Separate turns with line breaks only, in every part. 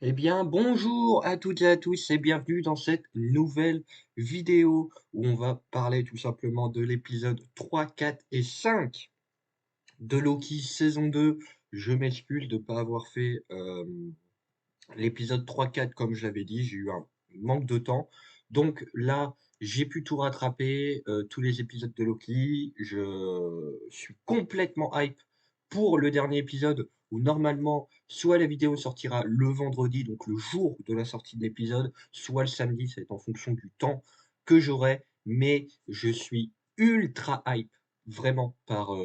Eh bien, bonjour à toutes et à tous et bienvenue dans cette nouvelle vidéo où on va parler tout simplement de l'épisode 3, 4 et 5 de Loki saison 2. Je m'excuse de ne pas avoir fait l'épisode 3, 4 comme je l'avais dit, j'ai eu un manque de temps. Donc là, j'ai pu tout rattraper, tous les épisodes de Loki. Je suis complètement hype pour le dernier épisode où normalement, soit la vidéo sortira le vendredi, donc le jour de la sortie de l'épisode, soit le samedi, ça va être en fonction du temps que j'aurai. Mais je suis ultra hype, vraiment, par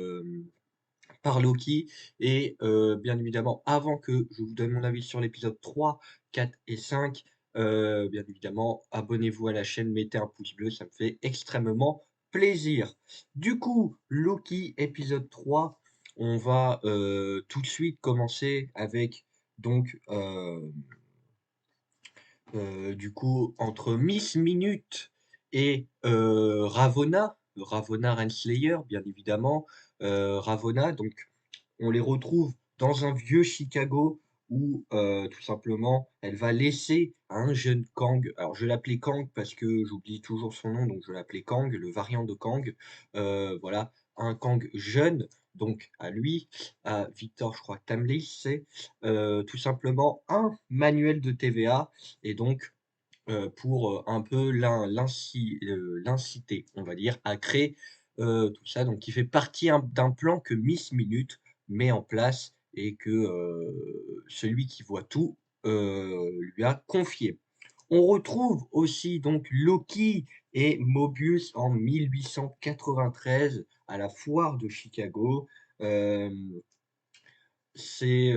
Loki. Et bien évidemment, avant que je vous donne mon avis sur l'épisode 3, 4 et 5, bien évidemment, abonnez-vous à la chaîne, mettez un pouce bleu, ça me fait extrêmement plaisir. Du coup, Loki épisode 3, on va tout de suite commencer avec donc du coup entre Miss Minute et Ravonna Renslayer, bien évidemment. Ravonna, donc on les retrouve dans un vieux Chicago où tout simplement elle va laisser à un jeune Kang, alors je l'appelais Kang parce que j'oublie toujours son nom, donc je l'appelais Kang, le variant de Kang, voilà, un Kang jeune, donc à lui, à Victor, je crois, Tamlis, c'est tout simplement un manuel de TVA, et donc pour un peu l'inciter, on va dire, à créer tout ça. Donc, qui fait partie d'un plan que Miss Minute met en place et que celui qui voit tout lui a confié. On retrouve aussi donc Loki et Mobius en 1893 à la foire de Chicago. Euh, c'est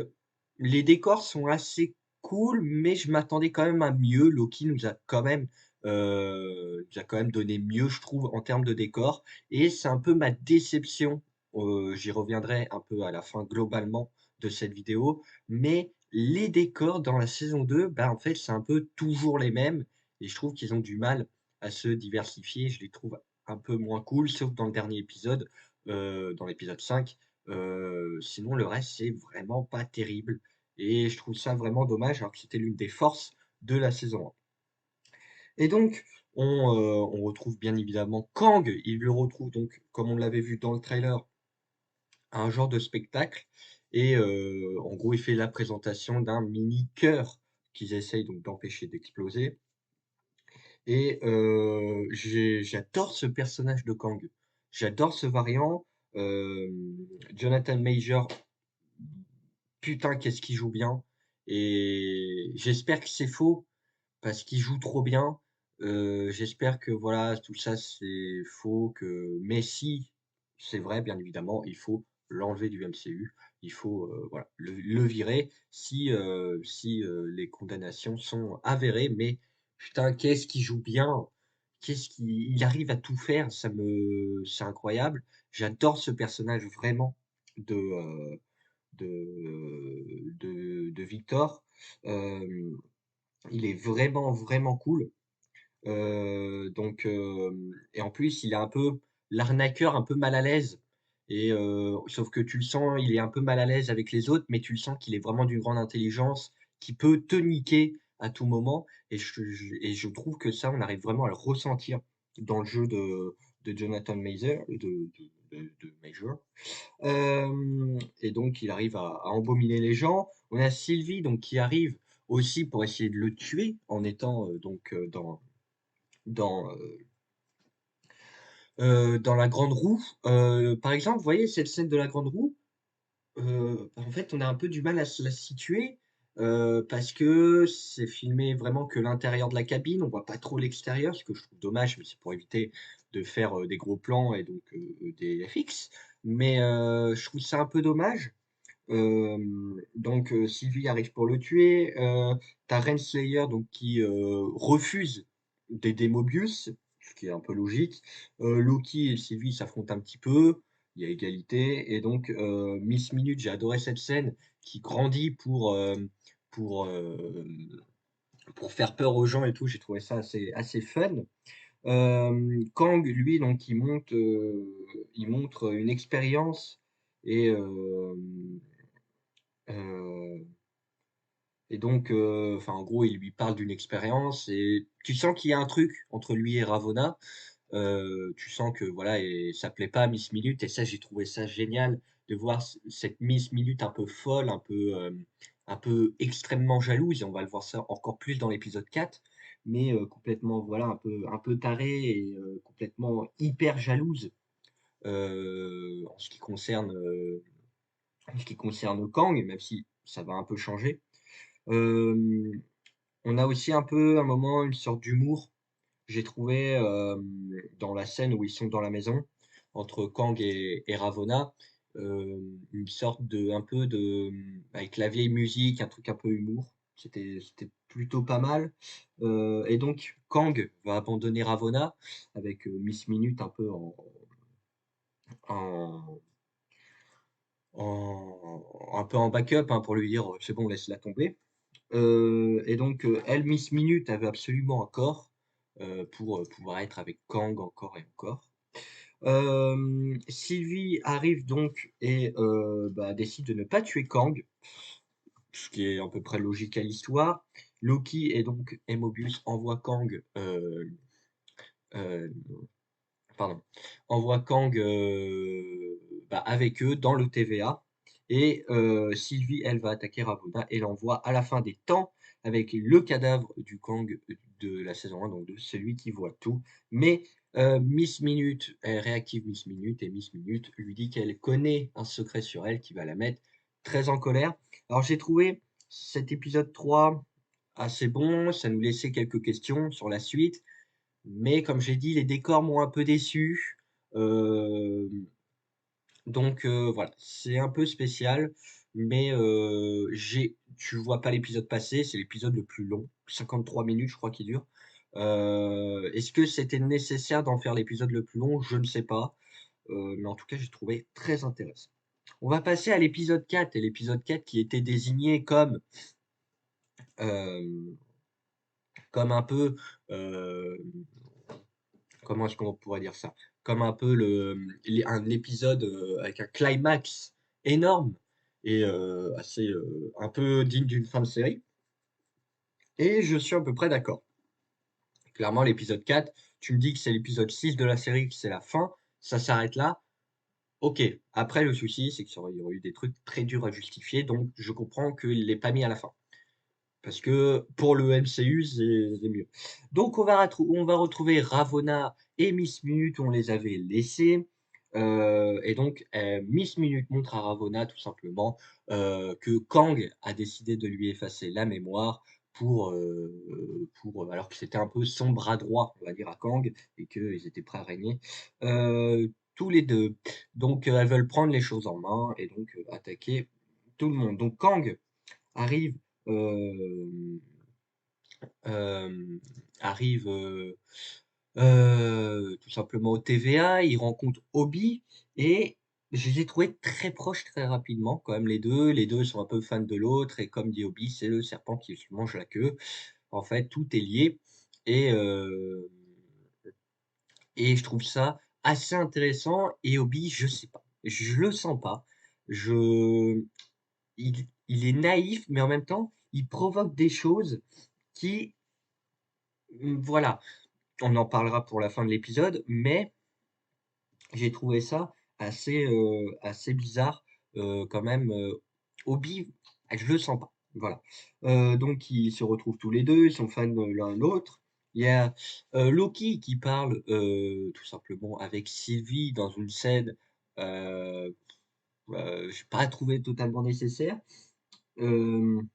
Les décors sont assez cool, mais je m'attendais quand même à mieux. Loki nous a quand même donné mieux, je trouve, en termes de décors, et c'est un peu ma déception. J'y reviendrai un peu à la fin globalement de cette vidéo, mais les décors dans la saison 2, bah, en fait, c'est un peu toujours les mêmes, et je trouve qu'ils ont du mal à se diversifier. Je les trouve un peu moins cool, sauf dans le dernier épisode, dans l'épisode 5. Sinon, le reste, c'est vraiment pas terrible. Et je trouve ça vraiment dommage, alors que c'était l'une des forces de la saison 1. Et donc, on retrouve bien évidemment Kang. Il le retrouve donc, comme on l'avait vu dans le trailer, à un genre de spectacle. Et en gros, il fait la présentation d'un mini cœur qu'ils essayent donc d'empêcher d'exploser. Et j'adore ce personnage de Kang. J'adore ce variant. Jonathan Major, putain, qu'est-ce qu'il joue bien. Et j'espère que c'est faux, parce qu'il joue trop bien. J'espère que voilà, tout ça c'est faux, que mais si c'est vrai, bien évidemment, il faut l'enlever du MCU. Il faut voilà, le virer si les condamnations sont avérées. Mais putain, qu'est-ce qu'il joue bien! Il arrive à tout faire, c'est incroyable. J'adore ce personnage vraiment de, de Victor. Euh, il est vraiment, vraiment cool. Et en plus, il est un peu l'arnaqueur, un peu mal à l'aise. Et sauf que tu le sens, il est un peu mal à l'aise avec les autres, mais tu le sens qu'il est vraiment d'une grande intelligence, qui peut te niquer à tout moment. Et je trouve que ça, on arrive vraiment à le ressentir dans le jeu de Jonathan Major, de Major. Et donc, il arrive à embaumer les gens. On a Sylvie donc, qui arrive aussi pour essayer de le tuer en étant dans, euh, dans la grande roue. Par exemple, vous voyez cette scène de la grande roue, en fait, on a un peu du mal à se la situer parce que c'est filmé vraiment que l'intérieur de la cabine, on voit pas trop l'extérieur, ce que je trouve dommage, mais c'est pour éviter de faire des gros plans et donc des FX. Mais je trouve ça un peu dommage. Sylvie arrive pour le tuer. T'as Renslayer donc qui refuse d'aider Mobius, ce qui est un peu logique. Loki et Sylvie s'affrontent un petit peu. Il y a égalité. Et donc Miss Minute, j'ai adoré cette scène qui grandit pour, euh, pour faire peur aux gens et tout. J'ai trouvé ça assez fun. Kang, lui, donc, il montre une expérience et euh, et donc enfin, en gros, il lui parle d'une expérience et tu sens qu'il y a un truc entre lui et Ravonna. Tu sens que voilà et ça plaît pas à Miss Minute et ça, j'ai trouvé ça génial de voir cette Miss Minute un peu folle, un peu extrêmement jalouse et on va le voir ça encore plus dans l'épisode 4, mais complètement voilà un peu tarée et complètement hyper jalouse, en ce qui concerne, en ce qui concerne Kang, même si ça va un peu changer. Hem, on a aussi un peu, un moment, une sorte d'humour j'ai trouvé, dans la scène où ils sont dans la maison, entre Kang et Ravonna, une sorte de un peu de, avec la vieille musique, un truc un peu humour. C'était plutôt pas mal, et donc Kang va abandonner Ravonna avec, Miss Minute un peu en un peu en backup, hein, pour lui dire: «C'est bon, laisse-la tomber». Et donc, elle, Miss Minute, avait absolument un corps, pour, pouvoir être avec Kang encore et encore. Sylvie arrive donc et bah, décide de ne pas tuer Kang, ce qui est à peu près logique à l'histoire. Loki et Mobius envoient Kang, heu, pardon, envoient Kang, bah, avec eux dans le TVA et Sylvie, elle, va attaquer Ravonna et l'envoie à la fin des temps avec le cadavre du Kang de la saison 1, donc de celui qui voit tout. Mais Miss Minute, elle réactive Miss Minute et Miss Minute lui dit qu'elle connaît un secret sur elle qui va la mettre très en colère. Alors j'ai trouvé cet épisode 3 assez bon, ça nous laissait quelques questions sur la suite. Mais comme j'ai dit, les décors m'ont un peu déçu, hem, donc voilà, c'est un peu spécial, mais j'ai tu vois pas l'épisode passer, c'est l'épisode le plus long, 53 minutes je crois qu'il dure. Est-ce que c'était nécessaire d'en faire l'épisode le plus long? Je ne sais pas, mais en tout cas, j'ai trouvé très intéressant. On va passer à l'épisode 4 et l'épisode 4 qui était désigné comme, hem, comme un peu, hem comment est-ce qu'on pourrait dire ça? Comme un peu un épisode, avec un climax énorme et assez, un peu digne d'une fin de série et je suis à peu près d'accord. Clairement, l'épisode 4, tu me dis que c'est l'épisode 6 de la série, que c'est la fin, ça s'arrête là, OK. Après le souci, c'est qu'il y aurait eu des trucs très durs à justifier, donc je comprends qu'il l'ait pas mis à la fin. Parce que pour le MCU, c'est mieux. Donc on va retrouver Ravonna et Miss Minute où on les avait laissés, et donc Miss Minute montre à Ravonna tout simplement, que Kang a décidé de lui effacer la mémoire alors que c'était un peu son bras droit, on va dire, à Kang et qu'ils étaient prêts à régner, tous les 2. Donc elles veulent prendre les choses en main et donc attaquer tout le monde. Donc Kang arrive, hem, hem, arrive, tout simplement au TVA, il rencontre Obi et je les ai trouvés très proches très rapidement quand même les 2. Les 2 sont un peu fans de l'autre et comme dit Obi, c'est le serpent qui se mange la queue. En fait, tout est lié et hem et je trouve ça assez intéressant et Obi, je sais pas, je le sens pas. Je il est naïf, mais en même temps, il provoque des choses qui, voilà, on en parlera pour la fin de l'épisode, mais j'ai trouvé ça assez bizarre, quand même, Obi, je le sens pas, voilà. Donc ils se retrouvent tous les 2, ils sont fans l'un l'autre. Il y a, Loki qui parle, tout simplement avec Sylvie dans une scène, heu j'ai pas trouvé totalement nécessaire. Hem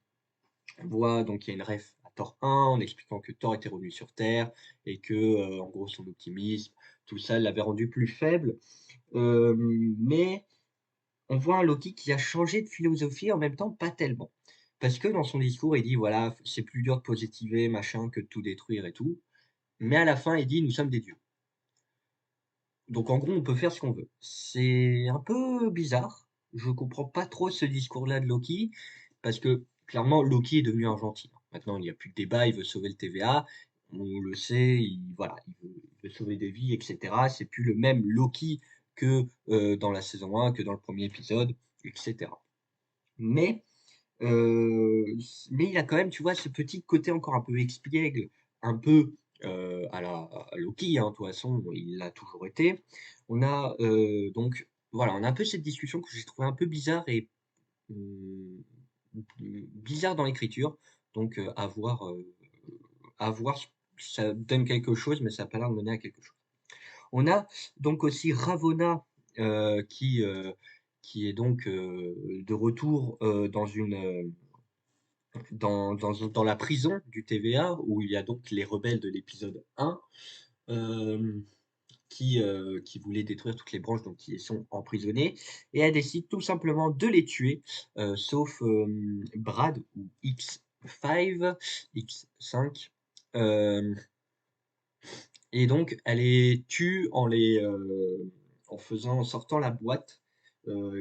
On voit donc il y a une ref à Thor 1 en expliquant que Thor était revenu sur Terre et que, en gros son optimisme, tout ça l'avait rendu plus faible. Mais on voit un Loki qui a changé de philosophie, en même temps pas tellement. Parce que dans son discours, il dit: «Voilà, c'est plus dur de positiver, machin, que de tout détruire et tout». Mais à la fin, il dit: «Nous sommes des dieux». Donc en gros, on peut faire ce qu'on veut. C'est un peu bizarre. Je comprends pas trop ce discours-là de Loki, parce que clairement Loki est devenu un gentil. Maintenant, il n'y a plus de débat, il veut sauver le TVA, on le sait, il veut sauver des vies et cetera. C'est plus le même Loki que, dans la saison 1, que dans le premier épisode et cetera. Mais Mais il a quand même, tu vois, ce petit côté encore un peu espiègle, un peu, à Loki, hein, de toute façon, il l'a toujours été. On a, donc voilà, on a un peu cette discussion que j'ai trouvée un peu bizarre et mmh, bizarre dans l'écriture. Donc à voir si ça donne quelque chose, mais ça a pas l'air de mener à quelque chose. On a donc aussi Ravonna, qui est donc, de retour, dans la prison du TVA, où il y a donc les rebelles de l'épisode 1, hem, qui voulaient détruire toutes les branches, donc qui y sont emprisonnés, et elle décide tout simplement de les tuer, sauf, Brad ou X5, et donc elle les tue en sortant la boîte,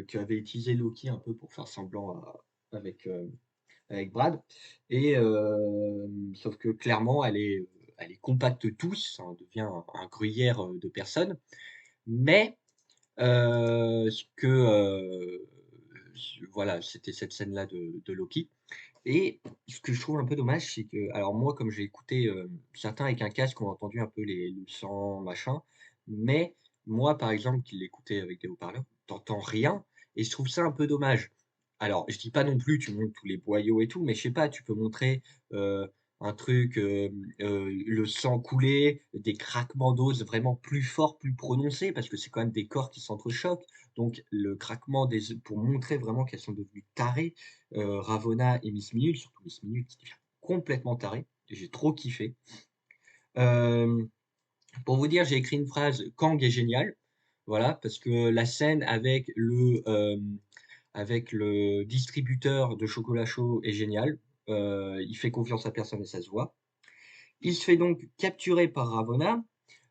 qu'avait utilisé Loki un peu pour faire semblant avec, avec Brad, et sauf que clairement elle les compacte tous, ça en devient un gruyère, de personnes. Mais voilà, c'était cette scène-là de Loki, et ce que je trouve un peu dommage, c'est que alors moi, comme j'ai écouté, certains avec un casque ont entendu un peu le sang, machin, mais moi, par exemple, qui l'écoutais avec des haut-parleurs, tu rien, et je trouve ça un peu dommage. Alors, je dis pas non plus tu montres tous les boyaux et tout, mais je sais pas, tu peux montrer, un truc, le sang couler, des craquements d'os vraiment plus forts, plus prononcés, parce que c'est quand même des corps qui s'entrechoquent. Donc le craquement des os pour montrer vraiment qu'elles sont devenues tarées, Ravonna et Miss Minute, surtout Miss Minute qui devient complètement tarée, et j'ai trop kiffé. Hem, pour vous dire, j'ai écrit une phrase: «Kang est génial», voilà, parce que la scène avec le distributeur de chocolat chaud est géniale. Il fait confiance à personne et ça se voit. Il se fait donc capturer par Ravonna.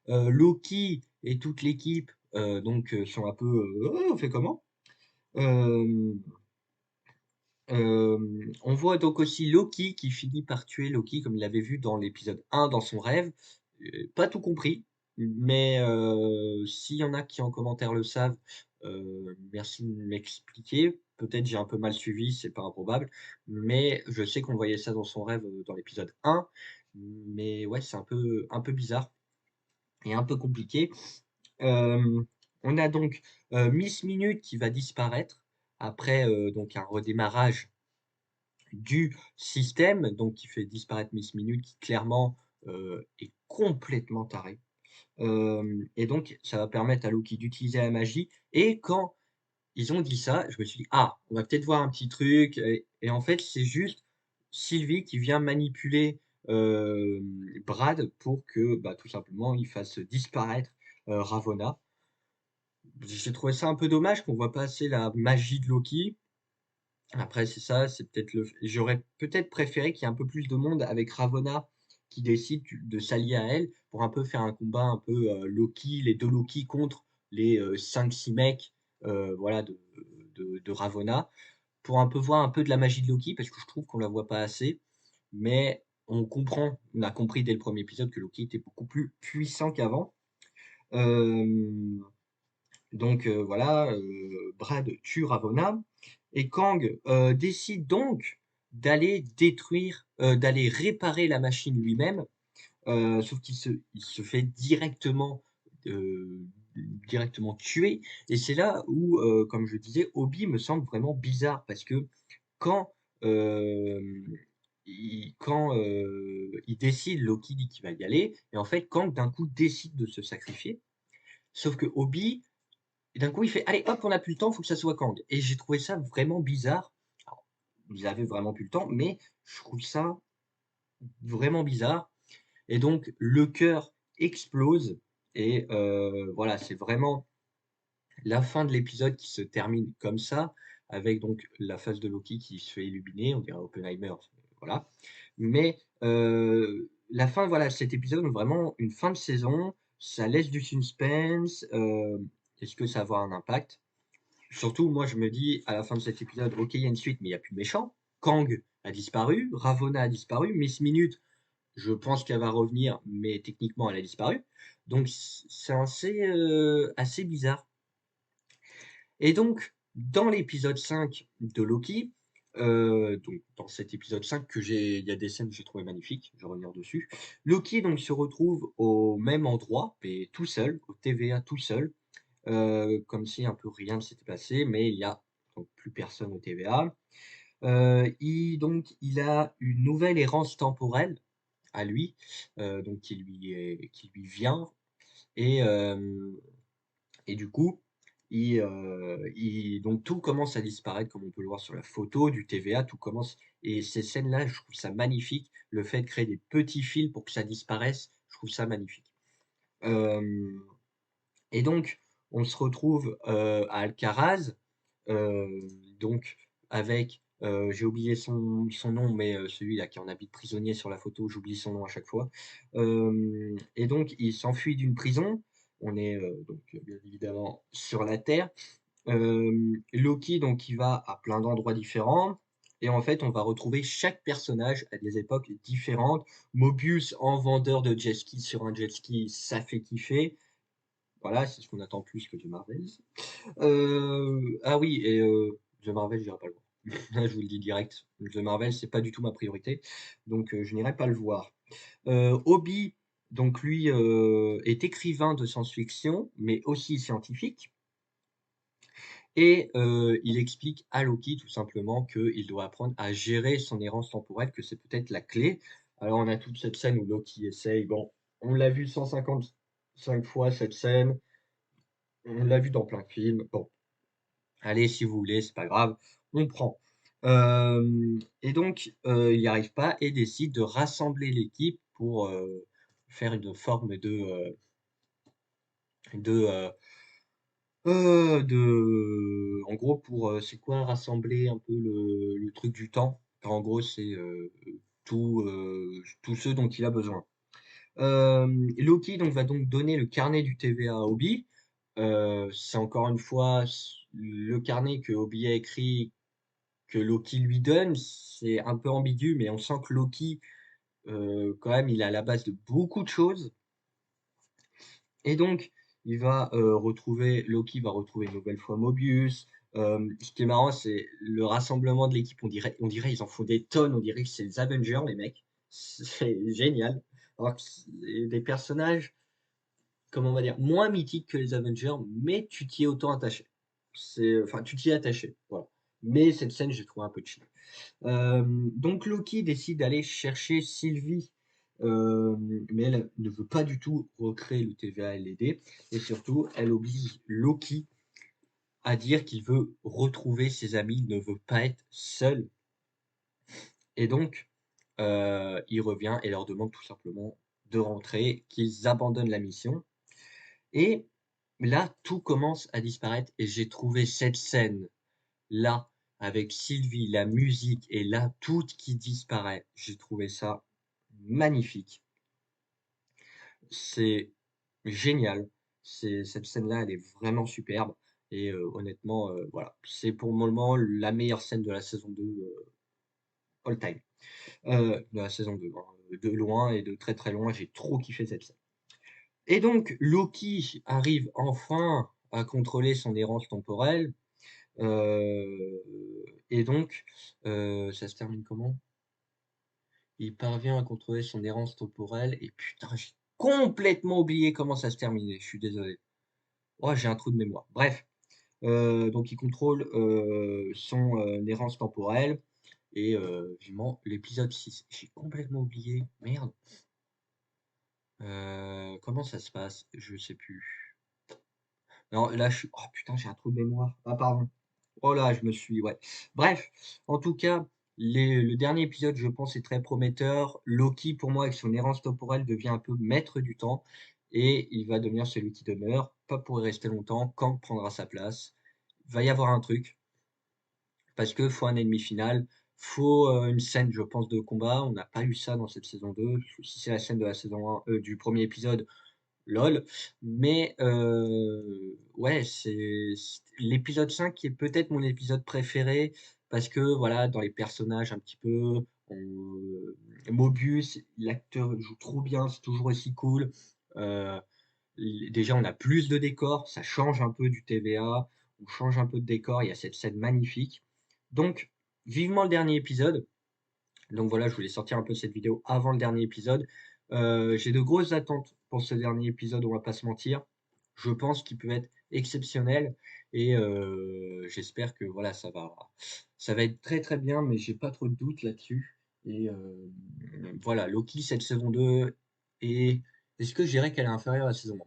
Loki et toute l'équipe, sont un peu, «Oh, on fait comment?» Hem On voit donc aussi Loki qui finit par tuer Loki comme il l'avait vu dans l'épisode 1 dans son rêve. Pas tout compris, mais s'il y en a qui en commentaire le savent, merci de m'expliquer. Peut-être j'ai un peu mal suivi, c'est pas improbable, mais je sais qu'on voyait ça dans son rêve, dans l'épisode 1, mais ouais, c'est un peu bizarre et un peu compliqué. Hem, on a donc, Miss Minute qui va disparaître après, donc un redémarrage du système, donc qui fait disparaître Miss Minute, qui clairement, est complètement taré. Et donc ça va permettre à Loki d'utiliser la magie, et quand ils ont dit ça, je me suis dit: «Ah, on va peut-être voir un petit truc», et en fait, c'est juste Sylvie qui vient manipuler, Brad pour que, bah, tout simplement, il fasse disparaître, Ravonna. J'ai trouvé ça un peu dommage qu'on voit pas assez la magie de Loki. Après, c'est ça, c'est peut-être j'aurais peut-être préféré qu'il y ait un peu plus de monde avec Ravonna qui décide de s'allier à elle pour un peu faire un combat un peu, Loki, les 2 Loki contre les, 5-6 mecs, voilà de Ravonna, pour un peu voir un peu de la magie de Loki parce que je trouve qu'on la voit pas assez. Mais on a compris dès le premier épisode que Loki était beaucoup plus puissant qu'avant. Hem voilà, Brad tue Ravonna, et Kang, décide donc d'aller réparer la machine lui-même, sauf qu'il se fait heu, directement tuer, et c'est là où, comme je disais, Obi me semble vraiment bizarre parce que quand, hem, il décide, Loki dit qu'il va y aller, et en fait Kang d'un coup décide de se sacrifier, sauf que Obi et d'un coup, il fait: «Allez hop, on n'a plus le temps, il faut que ça soit Kang», et j'ai trouvé ça vraiment bizarre. Alors, ils avaient vraiment plus le temps, mais je trouve ça vraiment bizarre, et donc le cœur explose, et voilà, c'est vraiment la fin de l'épisode qui se termine comme ça, avec donc la face de Loki qui se fait illuminer, on dirait Oppenheimer, voilà. Mais la fin, voilà, cet épisode, vraiment une fin de saison, ça laisse du suspense, est-ce que ça va avoir un impact? Surtout, moi, je me dis à la fin de cet épisode: «OK, il y a une suite, mais il y a plus de méchant». Kang a disparu, Ravonna a disparu, Miss Minute, je pense qu'elle va revenir, mais techniquement, elle a disparu. Donc c'est assez bizarre, et donc dans l'épisode 5 de Loki, Donc dans cet épisode 5 il y a des scènes que j'ai trouvées magnifiques, je vais revenir dessus. Loki donc se retrouve au même endroit, mais tout seul, au TVA tout seul, comme si un peu rien ne s'était passé, mais il y a donc plus personne au TVA. Il a une nouvelle errance temporelle à lui, donc qui lui vient et hem et du coup, donc tout commence à disparaître comme on peut le voir sur la photo du TVA, tout commence et ces scènes-là, je trouve ça magnifique. Le fait de créer des petits fils pour que ça disparaisse, je trouve ça magnifique. Hem et donc on se retrouve, à Alcaraz, donc avec, j'ai oublié son nom, mais celui-là qui en habite prisonnier sur la photo, j'oublie son nom à chaque fois. Et donc il s'enfuit d'une prison. On est, donc bien évidemment sur la Terre. Loki donc il va à plein d'endroits différents et en fait on va retrouver chaque personnage à des époques différentes. Mobius en vendeur de jet ski sur un jet ski, ça fait kiffer. Voilà, c'est ce qu'on attend plus que The Marvels. Ah oui et The Marvels, j'irai pas le voir. Là, je vous le dis direct, The Marvels, c'est pas du tout ma priorité, donc je n'irai pas le voir. Obi, donc lui, est écrivain de science-fiction, mais aussi scientifique et il explique à Loki tout simplement qu'il doit apprendre à gérer son errance temporelle, que c'est peut-être la clé. Alors on a toute cette scène où Loki essaye, bon, on l'a vu 155 fois cette scène, on l'a vu dans plein de films, bon, allez si vous voulez, c'est pas grave, on prend. Et donc il n'y arrive pas et décide de rassembler l'équipe pour, faire une forme de, en gros pour, c'est quoi rassembler un peu le truc du temps? En gros, c'est, tous ceux dont il a besoin. Loki donc va donc donner le carnet du TVA à Obi. C'est encore une fois le carnet que Obi a écrit, que Loki lui donne, c'est un peu ambigu, mais on sent que Loki, quand même, il est à la base de beaucoup de choses et donc Loki va retrouver une nouvelle fois Mobius. Ce qui est marrant, c'est le rassemblement de l'équipe. On dirait ils en font des tonnes, on dirait que c'est les Avengers, les mecs. C'est génial. Alors que c'est des personnages, comment on va dire? Moins mythiques que les Avengers, mais tu t'y es autant attaché. Enfin, tu t'y es attaché, voilà. Mais cette scène, j'ai trouvé un peu cheap. Donc Loki décide d'aller chercher Sylvie, mais elle ne veut pas du tout recréer le TVA et l'aider et surtout, elle oblige Loki à dire qu'il veut retrouver ses amis, il ne veut pas être seul et donc il revient et leur demande tout simplement de rentrer, qu'ils abandonnent la mission et là, tout commence à disparaître et j'ai trouvé cette scène-là, avec Sylvie, la musique et là, tout qui disparaît. J'ai trouvé ça magnifique. C'est génial. Cette scène-là, elle est vraiment superbe et honnêtement, voilà, c'est pour le moment la meilleure scène de la saison 2 all time. De la saison 2, hein, de loin et de très, très loin, j'ai trop kiffé cette scène. Et donc Loki arrive enfin à contrôler son errance temporelle, heu et donc ça se termine comment? Il parvient à contrôler son errance temporelle et putain, j'ai complètement oublié comment ça se terminait, je suis désolé. Oh, j'ai un trou de mémoire. Bref, donc il contrôle, son, errance temporelle et vivement l'épisode 6. J'ai complètement oublié, merde. Comment ça se passe? Je sais plus. Non, là, je suis oh putain, j'ai un trou de mémoire. Ah pardon. Oh là, je me suis ouais. Bref, en tout cas, le dernier épisode, je pense, est très prometteur. Loki, pour moi, avec son errance temporelle, devient un peu maître du temps et il va devenir celui qui demeure. Pas pour y rester longtemps. Kang prendra sa place. Il va y avoir un truc parce que faut un ennemi final, faut, une scène, je pense, de combat. On n'a pas eu ça dans cette saison 2. Si c'est la scène de la saison 1, du premier épisode, lol. Mais ouais, c'est l'épisode 5 qui est peut-être mon épisode préféré parce que voilà, dans les personnages un petit peu, Mobius, l'acteur joue trop bien, c'est toujours aussi cool. Heu, déjà on a plus de décors, ça change un peu du TVA, on change un peu de décor, il y a cette scène magnifique. Donc vivement le dernier épisode. Donc voilà, je voulais sortir un peu cette vidéo avant le dernier épisode. J'ai de grosses attentes pour ce dernier épisode, on va pas se mentir. Je pense qu'il peut être exceptionnel et j'espère que voilà, ça va être très, très bien, mais j'ai pas trop de doutes là-dessus et voilà, Loki, cette saison 2 et est-ce que je dirais qu'elle est inférieure à la saison 1?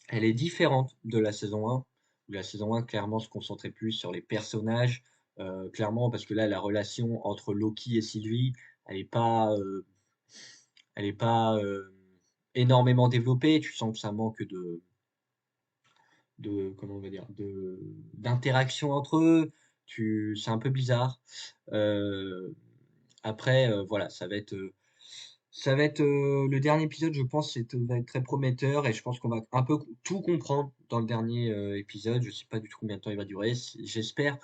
Elle est différente de la saison 1, où la saison 1 clairement se concentrait plus sur les personnages, clairement parce que là la relation entre Loki et Sylvie, elle est pas, heu, elle est pas, énormément développée. Tu sens que ça manque de comment on va dire? D'interaction entre eux, tu c'est un peu bizarre. Heu, après, voilà, ça va être, le dernier épisode, je pense, va être très prometteur et je pense qu'on va un peu tout comprendre dans le dernier, épisode. Je sais pas du tout combien de temps il va durer. J'espère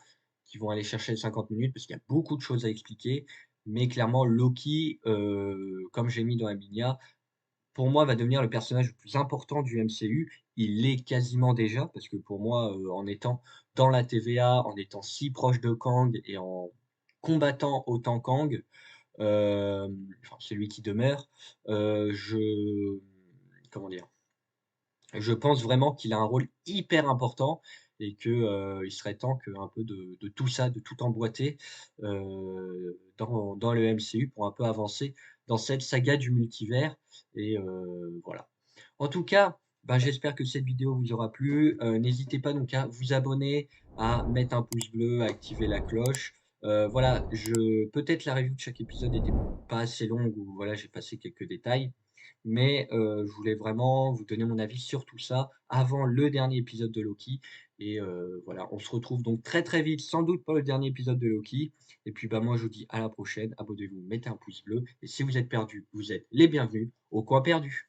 qu'ils vont aller chercher les 50 minutes parce qu'il y a beaucoup de choses à expliquer. Mais clairement, Loki, comme j'ai mis dans la Minia, pour moi, va devenir le personnage le plus important du MCU. Il l'est quasiment déjà parce que pour moi, en étant dans la TVA, en étant si proche de Kang et en combattant autant Kang, enfin celui qui demeure, comment dire? Je pense vraiment qu'il a un rôle hyper important et que, il serait temps que un peu de tout ça, de tout emboîter, dans le MCU pour un peu avancer dans cette saga du multivers et voilà. En tout cas, bah, j'espère que cette vidéo vous aura plu, n'hésitez pas donc à vous abonner, à mettre un pouce bleu, à activer la cloche. Voilà, peut-être la review de chaque épisode était pas assez longue ou voilà, j'ai passé quelques détails, mais je voulais vraiment vous donner mon avis sur tout ça avant le dernier épisode de Loki et voilà, on se retrouve donc très, très vite, sans doute pour le dernier épisode de Loki et puis, bah, moi je vous dis à la prochaine, abonnez-vous, mettez un pouce bleu et si vous êtes perdu, vous êtes les bienvenus au coin perdu.